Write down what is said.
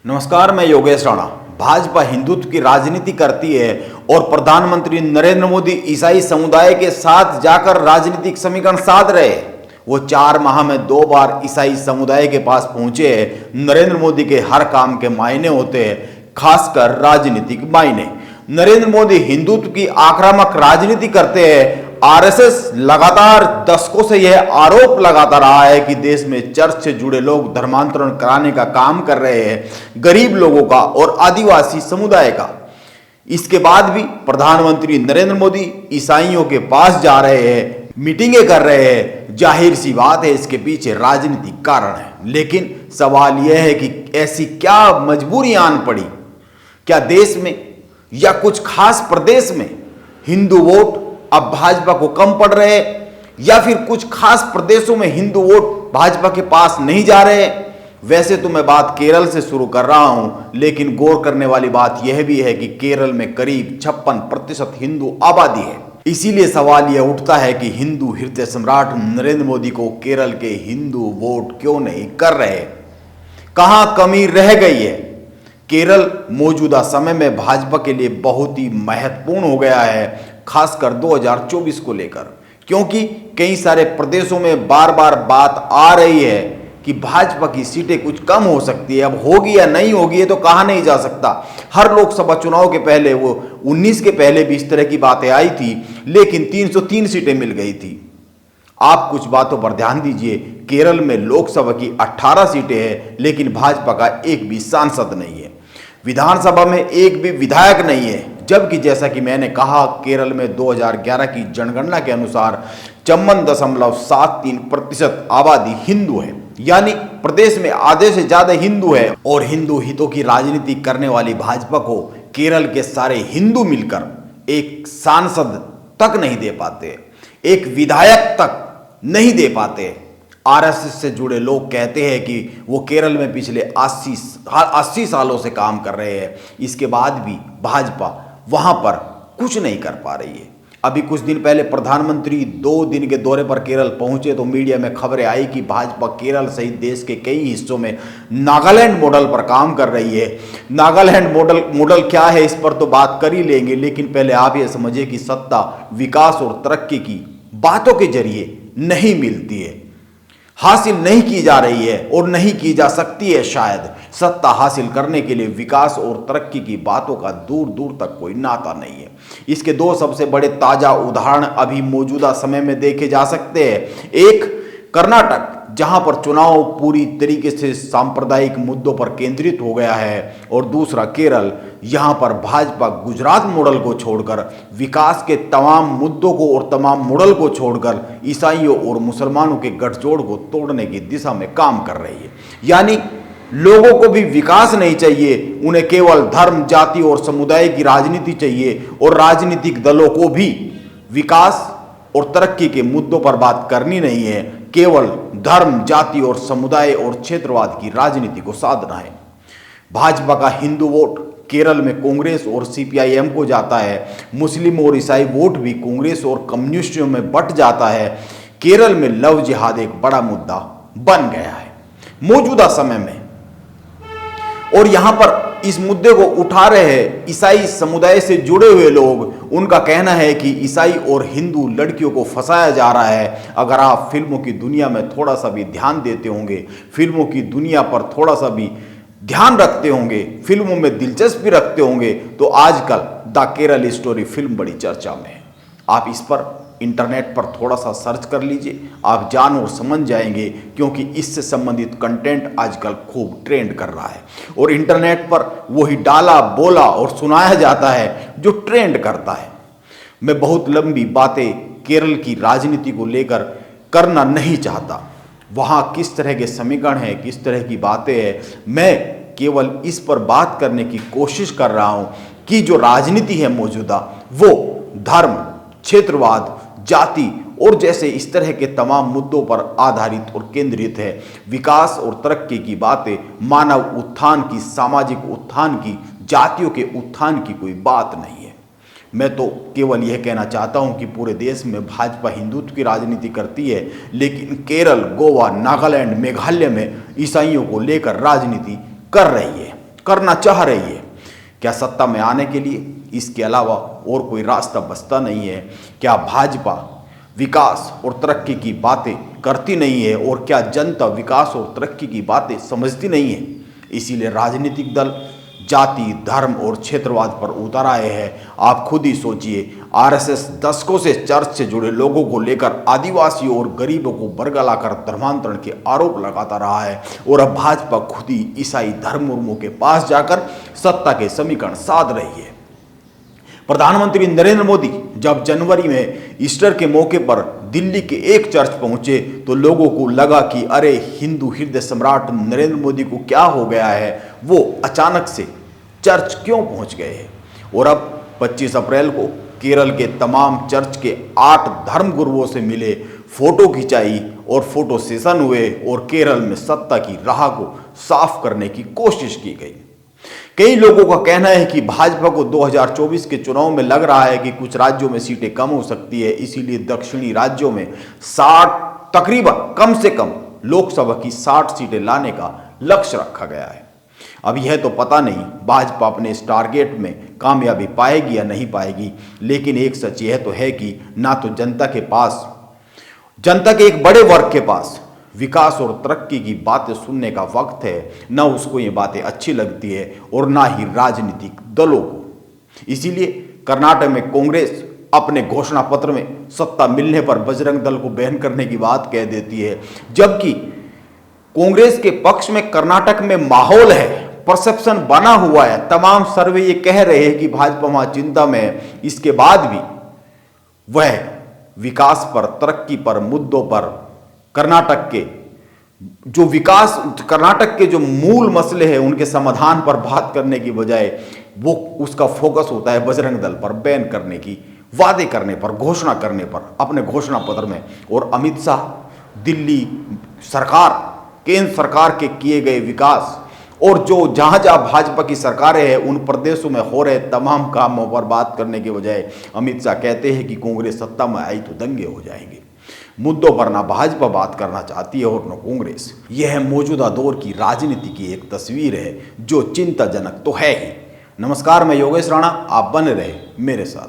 नमस्कार, मैं योगेश राणा। भाजपा हिंदुत्व की राजनीति करती है और प्रधानमंत्री नरेंद्र मोदी ईसाई समुदाय के साथ जाकर राजनीतिक समीकरण साध रहे हैं। वो 4 माह में 2 बार ईसाई समुदाय के पास पहुंचे हैं। नरेंद्र मोदी के हर काम के मायने होते हैं, खासकर राजनीतिक मायने। नरेंद्र मोदी हिंदुत्व की आक्रामक राजनीति करते हैं। आरएसएस लगातार दशकों से यह आरोप लगाता रहा है कि देश में चर्च से जुड़े लोग धर्मांतरण कराने का काम कर रहे हैं, गरीब लोगों का और आदिवासी समुदाय का। इसके बाद भी प्रधानमंत्री नरेंद्र मोदी ईसाइयों के पास जा रहे हैं, मीटिंगें कर रहे हैं। जाहिर सी बात है, इसके पीछे राजनीतिक कारण है। लेकिन सवाल यह है कि ऐसी क्या मजबूरियां आन पड़ी? क्या देश में या कुछ खास प्रदेश में हिंदू वोट अब भाजपा को कम पड़ रहे हैं, या फिर कुछ खास प्रदेशों में हिंदू वोट भाजपा के पास नहीं जा रहे हैं? वैसे तो मैं बात केरल से शुरू कर रहा हूं, लेकिन गौर करने वाली बात यह भी है कि केरल में करीब 56% हिंदू आबादी है। इसीलिए सवाल यह उठता है कि हिंदू हृदय सम्राट नरेंद्र मोदी को केरल के हिंदू वोट क्यों नहीं कर रहे? कहां कमी रह गई है? केरल मौजूदा समय में भाजपा के लिए बहुत ही महत्वपूर्ण हो गया है, खासकर 2024 को लेकर, क्योंकि कई सारे प्रदेशों में बार बार बात आ रही है कि भाजपा की सीटें कुछ कम हो सकती है। अब होगी या नहीं होगी ये तो कहा नहीं जा सकता। हर लोकसभा चुनाव के पहले, वो 19 के पहले भी इस तरह की बातें आई थी, लेकिन 303 सीटें मिल गई थी। आप कुछ बातों पर ध्यान दीजिए। केरल में लोकसभा की 18 सीटें हैं, लेकिन भाजपा का एक भी सांसद नहीं है। विधानसभा में एक भी विधायक नहीं है, जबकि जैसा कि मैंने कहा, केरल में 2011 की जनगणना के अनुसार 54.73% आबादी हिंदू है, यानी प्रदेश में आधे से ज्यादा हिंदू है। और हिंदू हितों की राजनीति करने वाली भाजपा को केरल के सारे हिंदू मिलकर एक सांसद तक नहीं दे पाते, एक विधायक तक नहीं दे पाते। आरएसएस से जुड़े लोग कहते हैं कि वो केरल में पिछले 80 सालों से काम कर रहे हैं, इसके बाद भी भाजपा वहां पर कुछ नहीं कर पा रही है। अभी कुछ दिन पहले प्रधानमंत्री 2 दिन के दौरे पर केरल पहुंचे तो मीडिया में खबरें आई कि भाजपा केरल सहित देश के कई हिस्सों में नागालैंड मॉडल पर काम कर रही है। नागालैंड मॉडल क्या है, इस पर तो बात कर ही लेंगे, लेकिन पहले आप ये समझिए कि सत्ता, विकास और तरक्की की बातों के जरिए नहीं मिलती है, हासिल नहीं की जा रही है और नहीं की जा सकती है। शायद सत्ता हासिल करने के लिए विकास और तरक्की की बातों का दूर दूर तक कोई नाता नहीं है। इसके 2 सबसे बड़े ताजा उदाहरण अभी मौजूदा समय में देखे जा सकते हैं। एक कर्नाटक, जहां पर चुनाव पूरी तरीके से सांप्रदायिक मुद्दों पर केंद्रित हो गया है, और दूसरा केरल, यहां पर भाजपा गुजरात मॉडल को छोड़कर, विकास के तमाम मुद्दों को और तमाम मॉडल को छोड़कर ईसाइयों और मुसलमानों के गठजोड़ को तोड़ने की दिशा में काम कर रही है। यानी लोगों को भी विकास नहीं चाहिए, उन्हें केवल धर्म, जाति और समुदाय की राजनीति चाहिए, और राजनीतिक दलों को भी विकास और तरक्की के मुद्दों पर बात करनी नहीं है, केवल धर्म, जाति और समुदाय और क्षेत्रवाद की राजनीति को साधना है। भाजपा का हिंदू वोट केरल में कांग्रेस और सीपीआईएम को जाता है। मुस्लिम और ईसाई वोट भी कांग्रेस और कम्युनिस्टों में बट जाता है। केरल में लव जिहाद एक बड़ा मुद्दा बन गया है मौजूदा समय में, और यहां पर इस मुद्दे को उठा रहे हैं ईसाई समुदाय से जुड़े हुए लोग। उनका कहना है कि ईसाई और हिंदू लड़कियों को फंसाया जा रहा है। अगर आप फिल्मों की दुनिया में थोड़ा सा भी ध्यान देते होंगे, फिल्मों की दुनिया पर थोड़ा सा भी ध्यान रखते होंगे, फिल्मों में दिलचस्पी रखते होंगे, तो आजकल द केरल स्टोरी फिल्म बड़ी चर्चा में है। आप इस पर इंटरनेट पर थोड़ा सा सर्च कर लीजिए, आप जान और समझ जाएंगे, क्योंकि इससे संबंधित कंटेंट आजकल खूब ट्रेंड कर रहा है, और इंटरनेट पर वही डाला, बोला और सुनाया जाता है जो ट्रेंड करता है। मैं बहुत लंबी बातें केरल की राजनीति को लेकर करना नहीं चाहता। वहाँ किस तरह के समीकरण हैं, किस तरह की बातें हैं, मैं केवल इस पर बात करने की कोशिश कर रहा हूँ कि जो राजनीति है मौजूदा, वो धर्म, क्षेत्रवाद, जाति और जैसे इस तरह के तमाम मुद्दों पर आधारित और केंद्रित है। विकास और तरक्की की बातें, मानव उत्थान की, सामाजिक उत्थान की, जातियों के उत्थान की कोई बात नहीं है। मैं तो केवल यह कहना चाहता हूं कि पूरे देश में भाजपा हिंदुत्व की राजनीति करती है, लेकिन केरल, गोवा, नागालैंड, मेघालय में ईसाइयों को लेकर राजनीति कर रही है। करना चाह रही है। क्या सत्ता में आने के लिए इसके अलावा और कोई रास्ता बचता नहीं है? क्या भाजपा विकास और तरक्की की बातें करती नहीं है? और क्या जनता विकास और तरक्की की बातें समझती नहीं है? इसीलिए राजनीतिक दल जाति, धर्म और क्षेत्रवाद पर उतर आए हैं। आप खुद ही सोचिए, आरएसएस दशकों से चर्च से जुड़े लोगों को लेकर आदिवासियों और गरीबों को बरगलाकर धर्मांतरण के आरोप लगाता रहा है, और अब भाजपा खुद ही ईसाई धर्मगुरुओं के पास जाकर सत्ता के समीकरण साध रही है। प्रधानमंत्री नरेंद्र मोदी जब जनवरी में ईस्टर के मौके पर दिल्ली के एक चर्च पहुंचे तो लोगों को लगा कि अरे, हिंदू हृदय सम्राट नरेंद्र मोदी को क्या हो गया है, वो अचानक से चर्च क्यों पहुंच गए हैं। और अब 25 अप्रैल को केरल के तमाम चर्च के 8 धर्मगुरुओं से मिले, फोटो खिंचाई और फोटो सेशन हुए, और केरल में सत्ता की राह को साफ करने की कोशिश की गई। कई लोगों का कहना है कि भाजपा को 2024 के चुनाव में लग रहा है कि कुछ राज्यों में सीटें कम हो सकती है, इसीलिए दक्षिणी राज्यों में 60 तकरीबन कम से कम लोकसभा की 60 सीटें लाने का लक्ष्य रखा गया है। अब यह तो पता नहीं भाजपा अपने इस टारगेट में कामयाबी पाएगी या नहीं पाएगी, लेकिन एक सच यह तो है कि ना तो जनता के एक बड़े वर्ग के पास विकास और तरक्की की बातें सुनने का वक्त है, न उसको ये बातें अच्छी लगती है, और ना ही राजनीतिक दलों को। इसीलिए कर्नाटक में कांग्रेस अपने घोषणा पत्र में सत्ता मिलने पर बजरंग दल को बैन करने की बात कह देती है, जबकि कांग्रेस के पक्ष में कर्नाटक में माहौल है, परसेप्शन बना हुआ है। तमाम सर्वे ये कह रहे हैं कि भाजपा वहां चिंता में है, इसके बाद भी वह विकास पर, तरक्की पर, मुद्दों पर, कर्नाटक के जो मूल मसले हैं उनके समाधान पर बात करने की बजाय वो उसका फोकस होता है बजरंग दल पर, बैन करने की, वादे करने पर, घोषणा करने पर अपने घोषणा पत्र में। और अमित शाह दिल्ली सरकार, केंद्र सरकार के किए गए विकास और जो जहां जहां भाजपा की सरकारें हैं उन प्रदेशों में हो रहे तमाम कामों पर बात करने के बजाय अमित शाह कहते हैं कि कांग्रेस सत्ता में आई तो दंगे हो जाएंगे। मुद्दों पर ना भाजपा बात करना चाहती है और न कांग्रेस। यह मौजूदा दौर की राजनीति की एक तस्वीर है जो चिंताजनक तो है ही। नमस्कार, मैं योगेश राणा, आप बने रहे मेरे साथ।